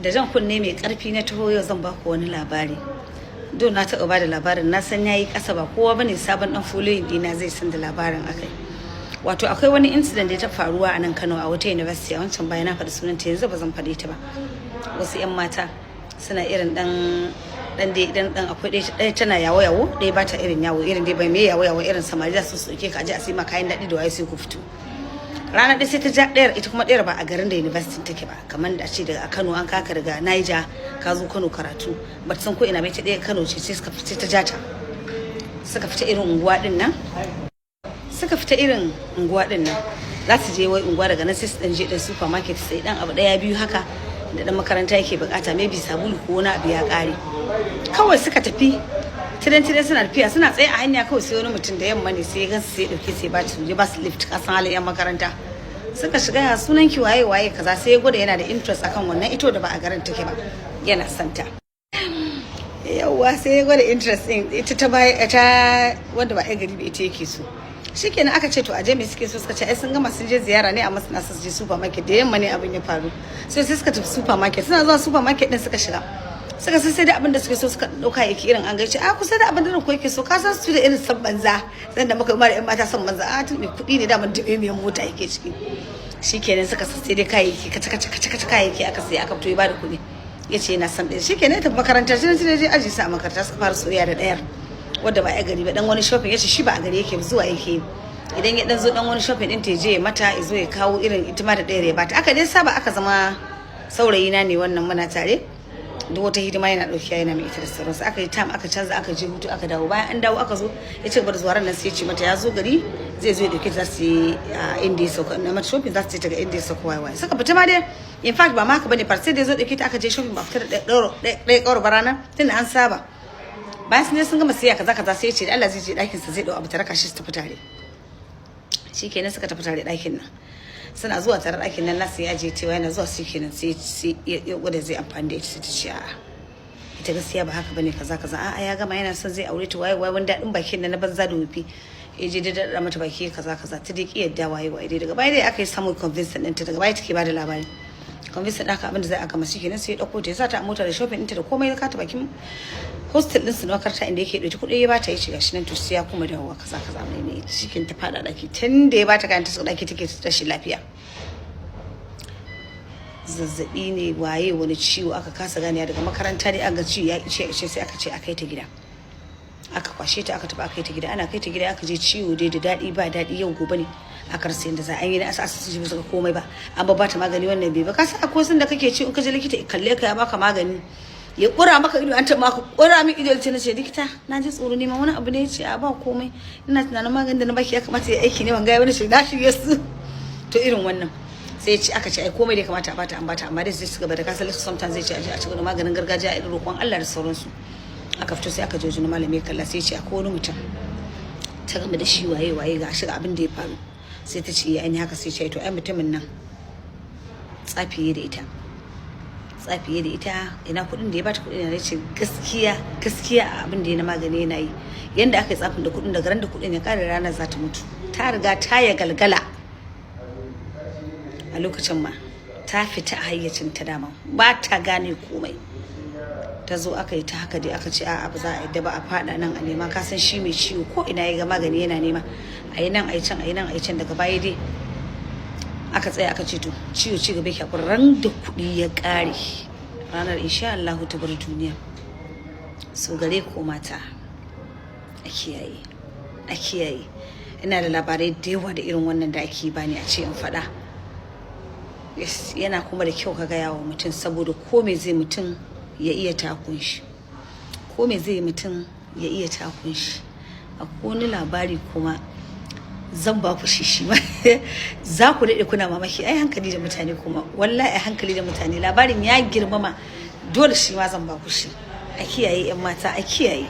da jan kunne mai karfi na taho yau zan baku wani labari. Don na taɓa bada labarin na san yayi ƙasa ba kowa bane sabon dan following dina zai san da labarin akai. Wato akwai wani incident da ta faruwa a nan Kano a wata university a wancan bayan na faɗi sunanta yanzu ba zan faɗe ta ba. Wasu 'yan mata suna irin dan akwai ɗaya tana yawo ɗaya ba ta irin yawo irin dai bai mai yawo irin samari da su soke ka aje a sai ma kayan daɗi da waye sai ku fito. Ranar ɗaya sai ta ja ɗayar ita kuma ɗayar ba a garin da university take ba kamar da ce daga Kano an kaka daga Niger ka zo Kano karatu ba ta san ko ina bai ta ɗaya Kano ce sai suka fita ta jata suka fita irin unguwa din nan za su je wai unguwa daga nan sai su dan je dan supermarket sai dan abu ɗaya biyu haka da dan makaranta yake bukata maybe sabulu ko wani abu ya ƙare kawai suka tafi tiran suna tafiya suna tsaye a hanya kawai sai wani mutum da yamma ne sai ya gansu sai dauke sai ba su lift kasan halin yan makaranta suka shiga ya sunan ki waye kaza sai ya gwada yana da interest akan wannan ito da ba a garin take ba yana santa yawwa sai ya gwada interest din ita ta wanda ba ai gari ba ita yake so shikenan aka ce to aje me suke so suka ce ai sun gama sun je ziyara ne amma suna so su je supermarket da yamma ne abin ya faru sai suka tafi supermarket suna zuwa supermarket din suka shiga suka sai da abin da suke so suka dauka yake irin an gaishe a kusa da abin da ko yake so ka san su da irin san banza dan da muka mara yan mata san banza a tun mai kudi ne da mun dube mai mota yake ciki shikenan suka sai dai kayayyaki kaca kayayyaki aka sai aka fito ya bada kudi yace yana san din shikenan ta makaranta shi ne je aji sa a makaranta suka fara soyayya da dayar wanda ba a gari ba dan wani shopping yace shi ba a gari yake zuwa yake idan ya dan zo dan wani shopping din ta je mata ya zo ya kawo irin ita ma da dayar ya bata aka dai saba aka zama saurayi na ne wannan muna tare duk wata hidima yana dauki yana mai ita da sauransu aka yi tam aka canza aka je hutu aka dawo bayan an dawo aka zo ya ce bar zuwa nan sai ya ce mata ya zo gari zai zo ya dauke za su yi inda ya sauka na mata shopping za su je ta ga inda ya sauka waye suka fita ma dai in fact ba ma haka bane farce da ya zo dauke ta aka je shopping ba fita da ɗaya kawar barana tunda an saba bayan sun je sun gama siya kaza sai ya ce da Allah zai je ɗakin sa zai dau abu ta raka shi su tafi tare shikenan suka tafi tare ɗakin nan suna zuwa tare ɗakin nan nasu ya je cewa yana zuwa shi kenan sai ya gwada zai amfani da ita sai ta ce a'a ita gaskiya ba haka bane kaza a'a ya gama yana son zai aure ta waye wani daɗin bakin nan na banza da wufi ya je da mata baki kaza ta dai ki yadda waye dai daga baya dai aka yi samun convince ɗinta daga baya take bada labari convince ɗaka abin da zai aka masu kenan sai ya ɗauko ta ya sa ta a mota da shopping ɗinta da komai ya kata bakin hostel ɗinsu na makaranta inda yake ɗauki kuɗi ya bata ya shiga shi nan to sai ya kuma dawowa kaza mai ne shikin ta fada ɗaki tun da ya bata kayan ta ɗaki take rashin lafiya zazzabi ne waye wani ciwo aka kasa ganiya daga makaranta dai aka ciwo ya ishe sai aka ce a kai ta gida aka kwashe ta aka tafi aka kai ta gida ana kai ta gida aka je ciwo dai da daɗi ba daɗi yau gobe ne aka rasa yadda za a yi na asibiti ba su ga komai ba an ba ta magani wannan bai ba ka san akwai sun da kake ciwo in ka je likita ya kalle ka ya baka magani ya kura maka ido an taɓa maka kura min ido ce na ce likita na ji tsoro neman wani abu ne ya ce a ba komai ina tunanin maganin da na baki ya kamata ya aiki ne ban ga wani shi na shirye su to irin wannan sai ce aka ce ai komai da ya kamata a bata an bata amma dai sai su gaba da kasar sometimes zai ce a ci gaba maganin gargajiya a irin roƙon Allah da sauransu aka fito sai aka je wani malami kalla sai ce akwai wani mutum ta game da shi waye ga shi ga abin da ya faru sai ta ce ya ni haka sai ce to ai mutumin nan tsafiye da ita ina kudin da ya bata kudin ne ce gaskiya abin da ya na magani yana yi yanda aka yi tsafin da kudin daga ran da kudin ya kare ranar za ta mutu ta riga ta ya galgala a lokacin ma ta fita a hayyacin ta dama ba ta gane komai ta zo aka yi ta haka dai aka ce a'a ba za a yi da ba a fada nan a nema ka san shi mai ciwo ko ina ya ga magani yana nema a yi nan a yi can daga baya dai aka tsaya aka ce to ciwo ci gaba yake ran da kuɗi ya ƙare ranar insha Allah ta bar duniya so gare ko mata a kiyaye ina da labarai da yawa da irin wannan da ake bani a ce in faɗa yana kuma da kyau ka gaya wa mutum saboda ko me zai mutum ya iya takun shi a wani labari kuma zan ba ku shi ma za ku daɗe kuna mamaki ai hankali da mutane kuma wallahi hankali da mutane labarin ya girmama dole shi ma zan ba ku shi a kiyaye yan mata a kiyaye